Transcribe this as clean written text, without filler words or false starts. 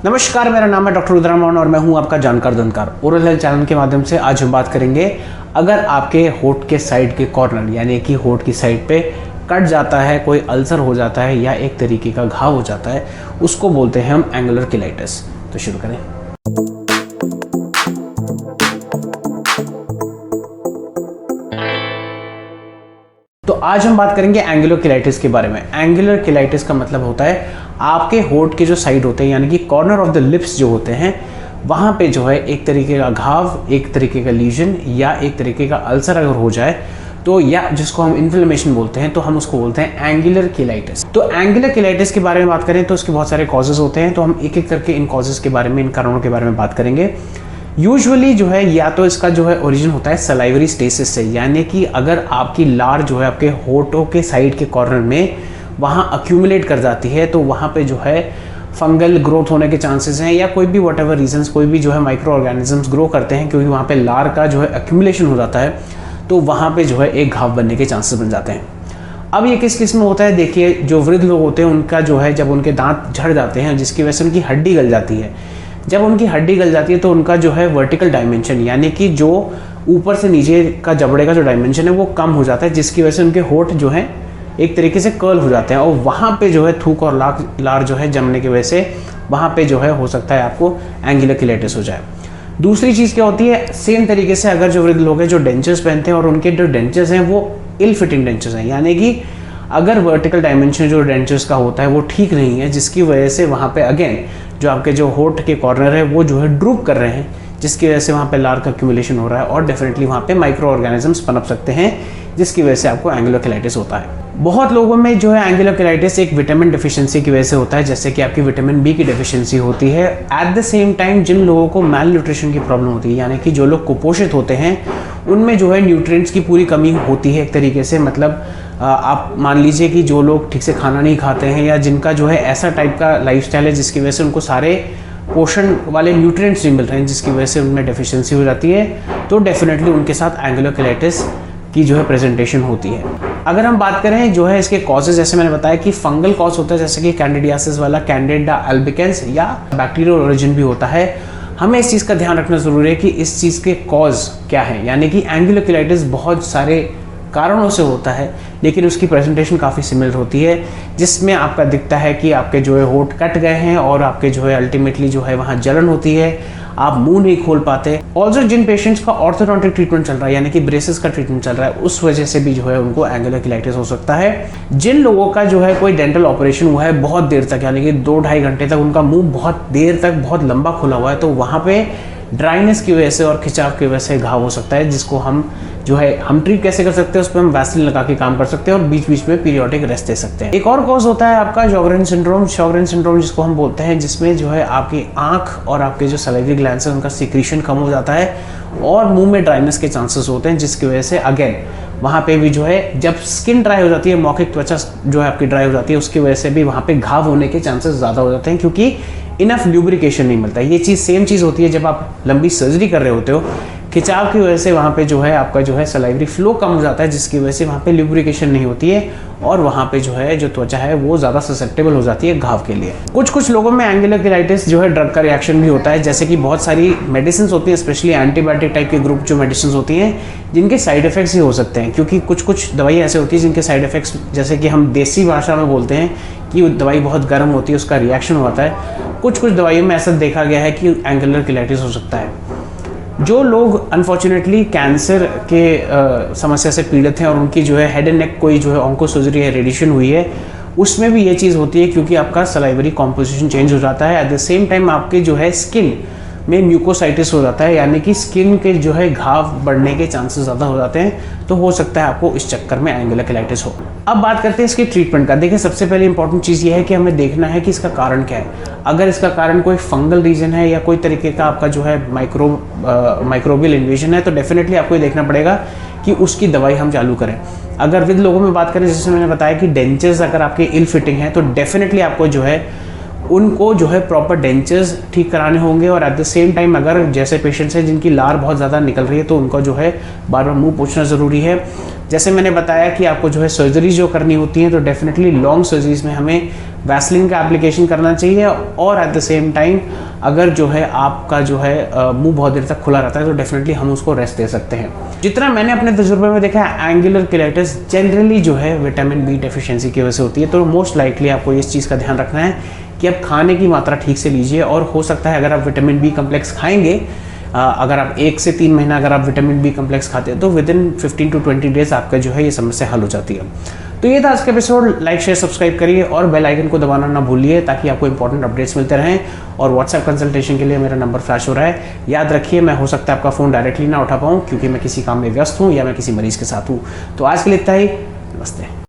नमस्कार, मेरा नाम है डॉक्टर रुद्रमोहन और मैं हूं आपका जानकार दंतकार। ओरल हेल्थ चैनल के माध्यम से आज हम बात करेंगे, अगर आपके होंठ के साइड के कॉर्नर यानी कि होंठ की साइड पे कट जाता है, कोई अल्सर हो जाता है या एक तरीके का घाव हो जाता है, उसको बोलते हैं हम एंगुलर किलाइटिस। तो शुरू करें। तो आज हम बात करेंगे एंगुलर किलाइटिस के बारे में। एंगुलर किलाइटिस का मतलब होता है आपके होंठ के जो साइड होते हैं यानी कि कॉर्नर ऑफ द लिप्स जो होते हैं, वहाँ पे जो है एक तरीके का घाव, एक तरीके का लीजन या एक तरीके का अल्सर अगर हो जाए तो, या जिसको हम इन्फ्लेमेशन बोलते हैं, तो हम उसको बोलते हैं एंगुलर किलाइटिस। तो एंगुलर किलाइटिस के बारे में बात करें तो उसके बहुत सारे कॉजेज होते हैं, तो हम एक एक करके इन कॉजेज के बारे में, इन कारणों के बारे में बात करेंगे। यूजुअली जो है या तो इसका जो है ओरिजिन होता है सलाइवरी स्टेसिस से, यानी कि अगर आपकी लार जो है आपके होठों के साइड के कॉर्नर में वहाँ अक्यूमुलेट कर जाती है, तो वहाँ पे जो है फंगल ग्रोथ होने के चांसेस हैं, या कोई भी वट एवर रीजन्स, कोई भी जो है माइक्रो ऑर्गेनिजम्स ग्रो करते हैं, क्योंकि वहाँ पे लार का जो है अक्यूमुलेशन हो जाता है, तो वहाँ पे जो है एक घाव बनने के चांसेस बन जाते हैं। अब ये किस किस्म में होता है, देखिए जो वृद्ध लोग होते हैं उनका जो है जब उनके दांत झड़ जाते हैं जिसकी वजह से उनकी हड्डी गल जाती है, जब उनकी हड्डी गल जाती है तो उनका जो है वर्टिकल डायमेंशन यानी कि जो ऊपर से नीचे का जबड़े का जो डायमेंशन है वो कम हो जाता है, जिसकी वजह से उनके होंठ जो है एक तरीके से कर्ल हो जाते हैं, और वहाँ पे जो है थूक और लार जो है जमने की वजह से वहाँ पे जो है हो सकता है आपको एंगुलर किलाइटिस हो जाए। दूसरी चीज़ क्या होती है, सेम तरीके से अगर जो वृद्ध लोग हैं जो डेंचर्स पहनते हैं और उनके जो डेंचर्स हैं वो इल फिटिंग डेंचर्स हैं, यानी कि अगर वर्टिकल डायमेंशन जो डेंचर्स का होता है वो ठीक नहीं है, जिसकी वजह से वहाँ पे अगेन जो आपके जो होंठ के कॉर्नर है वो जो है ड्रूप कर रहे हैं, जिसकी वजह से वहाँ पे लार का एक्यूमुलेशन हो रहा है और डेफिनेटली वहाँ पे माइक्रो ऑर्गेनिजम्स पनप सकते हैं, जिसकी वजह से आपको एंगुलर किलाइटिस होता है। बहुत लोगों में जो है एंगुलर किलाइटिस एक विटामिन डिफिशिएंसी की वजह से होता है, जैसे कि आपकी विटामिन बी की डिफिशिएंसी होती है। एट द सेम टाइम जिन लोगों को मैल न्यूट्रिशन की प्रॉब्लम होती है, यानी कि जो लोग कुपोषित होते हैं, उनमें जो है न्यूट्रिएंट्स की पूरी कमी होती है एक तरीके से। मतलब आप मान लीजिए कि जो लोग ठीक से खाना नहीं खाते हैं या जिनका जो है ऐसा टाइप का लाइफस्टाइल है जिसकी वजह से उनको सारे पोषण वाले न्यूट्रिएंट्स नहीं मिल रहे हैं, जिसकी वजह से उनमें डेफिशिएंसी हो जाती है, तो डेफिनेटली उनके साथ एंगुलर किलाइटिस की जो है प्रेजेंटेशन होती है। अगर हम बात करें जो है इसके कॉजेज, जैसे मैंने बताया कि फंगल कॉज होता है, जैसे कि कैंडिडियासिस वाला कैंडिडा अल्बिकेंस, या बैक्टीरियल ओरिजिन भी होता है। हमें इस चीज़ का ध्यान रखना ज़रूरी है कि इस चीज़ के कॉज क्या है, यानी कि एंगुलर किलाइटिस बहुत सारे कारणों से होता है, लेकिन उसकी प्रेजेंटेशन काफ़ी सिमिलर होती है, जिसमें आपका दिखता है कि आपके जो है होंठ कट गए हैं और आपके जो है अल्टीमेटली जो है वहाँ जलन होती है, आप मुंह नहीं खोल पाते। ऑल्सो जिन पेशेंट्स का ऑर्थोडोंटिक ट्रीटमेंट चल रहा है यानी कि ब्रेसेस का ट्रीटमेंट चल रहा है, उस वजह से भी जो है उनको एंगुलर किलाइटिस हो सकता है। जिन लोगों का जो है कोई डेंटल ऑपरेशन हुआ है बहुत देर तक, यानी कि 2-2.5 घंटे तक उनका मुंह बहुत देर तक बहुत लंबा खुला हुआ है, तो वहाँ पे ड्राइनेस की वजह से और खिंचाव की वजह से घाव हो सकता है, जिसको हम जो है हम ट्रीट कैसे कर सकते हैं, उस पर हम वैसलीन लगा के काम कर सकते हैं और बीच बीच में पीरियोडिक रेस्ट दे सकते हैं। एक और कॉज होता है आपका शॉगरेन सिंड्रोम जिसको हम बोलते हैं, जिसमें जो है आपकी आंख और आपके जो सलाइवरी ग्लैंड्स हैं उनका सिक्रीशन कम हो जाता है और मुंह में ड्राइनेस के चांसेस होते हैं, जिसकी वजह से अगेन वहाँ पे भी जो है जब स्किन ड्राई हो जाती है, मौखिक त्वचा जो है आपकी ड्राई हो जाती है, उसकी वजह से भी वहाँ पे घाव होने के चांसेस ज़्यादा हो जाते हैं, क्योंकि इनफ ल्यूब्रिकेशन नहीं मिलता है। ये चीज़ सेम चीज़ होती है जब आप लंबी सर्जरी कर रहे होते हो, खिंचाव की वजह से वहाँ पे जो है आपका जो है सलाइवरी फ्लो कम हो जाता है, जिसकी वजह से वहाँ पे ल्यूब्रिकेशन नहीं होती है और वहाँ पे जो है जो त्वचा है वो ज़्यादा ससेप्टेबल हो जाती है घाव के लिए। कुछ लोगों में एंगुलर किलाइटिस जो है ड्रग का रिएक्शन भी होता है, जैसे कि बहुत सारी मेडिसिन होती हैं, स्पेशली एंटीबायोटिक टाइप के ग्रुप जो मेडिसिन होती हैं, जिनके साइड इफेक्ट्स ही हो सकते हैं, क्योंकि कुछ दवाई ऐसे होती है जिनके साइड इफेक्ट्स, जैसे कि हम देसी भाषा में बोलते हैं कि दवाई बहुत गर्म होती है, उसका रिएक्शन होता है। कुछ दवाइयों में ऐसा देखा गया है कि एंगुलर किलाइटिस हो सकता है। जो लोग अनफॉर्चुनेटली कैंसर के समस्या से पीड़ित हैं और उनकी जो है हेड एंड नेक कोई जो है ऑन्को सर्जरी है, रेडिएशन हुई है, उसमें भी ये चीज़ होती है, क्योंकि आपका सलाइवरी कॉम्पोजिशन चेंज हो जाता है। एट द सेम टाइम आपके जो है स्किन में म्यूकोसाइटिस हो जाता है, यानी कि स्किन के जो है घाव बढ़ने के चांसेस ज़्यादा हो जाते हैं, तो हो सकता है आपको इस चक्कर में एंगुलर किलाइटिस हो। अब बात करते हैं इसके ट्रीटमेंट का। देखिए सबसे पहले इंपॉर्टेंट चीज़ ये है कि हमें देखना है कि इसका कारण क्या है। अगर इसका कारण कोई फंगल रीजन है या कोई तरीके का आपका जो है माइक्रोबियल इन्वेजन है, तो डेफिनेटली आपको ये देखना पड़ेगा कि उसकी दवाई हम चालू करें। अगर विद लोगों में बात करें, जैसे मैंने बताया कि डेंचर्स अगर आपके इल फिटिंग है, तो डेफिनेटली आपको जो है उनको जो है प्रॉपर डेंचर्स ठीक कराने होंगे, और एट द सेम टाइम अगर जैसे पेशेंट्स हैं जिनकी लार बहुत ज़्यादा निकल रही है, तो उनको जो है बार बार मुंह पोंछना ज़रूरी है। जैसे मैंने बताया कि आपको जो है सर्जरी जो करनी होती है, तो डेफिनेटली लॉन्ग सर्जरीज में हमें वैसलीन का एप्लीकेशन करना चाहिए। और एट द सेम टाइम अगर जो है आपका जो है मुंह बहुत देर तक खुला रहता है तो डेफिनेटली हम उसको रेस्ट दे सकते हैं। जितना मैंने अपने तजुर्बे में देखा है, एंगुलर किलाइटिस जनरली जो है विटामिन बी डेफिशिएंसी की वजह से होती है। तो मोस्ट लाइकली आपको इस चीज़ का ध्यान रखना है कि आप खाने की मात्रा ठीक से लीजिए। और हो सकता है अगर आप विटामिन बी कम्प्लेक्स खाएंगे, अगर आप 1 से 3 महीना अगर आप विटामिन बी कम्प्लेक्स खाते हैं तो विद इन 15 to 20 डेज आपका जो है ये समस्या हल हो जाती है। तो ये था आज का एपिसोड। लाइक शेयर सब्सक्राइब करिए और बेल आइकन को दबाना ना भूलिए ताकि आपको इंपॉर्टेंट अपडेट्स मिलते रहें। और व्हाट्सएप कंसल्टेशन के लिए मेरा नंबर फ्लैश हो रहा है, याद रखिए। मैं हो सकता है आपका फ़ोन डायरेक्टली ना उठा पाऊँ क्योंकि मैं किसी काम में व्यस्त हूँ या मैं किसी मरीज़ के साथ हूँ। तो आज के लिए इतना ही। नमस्ते।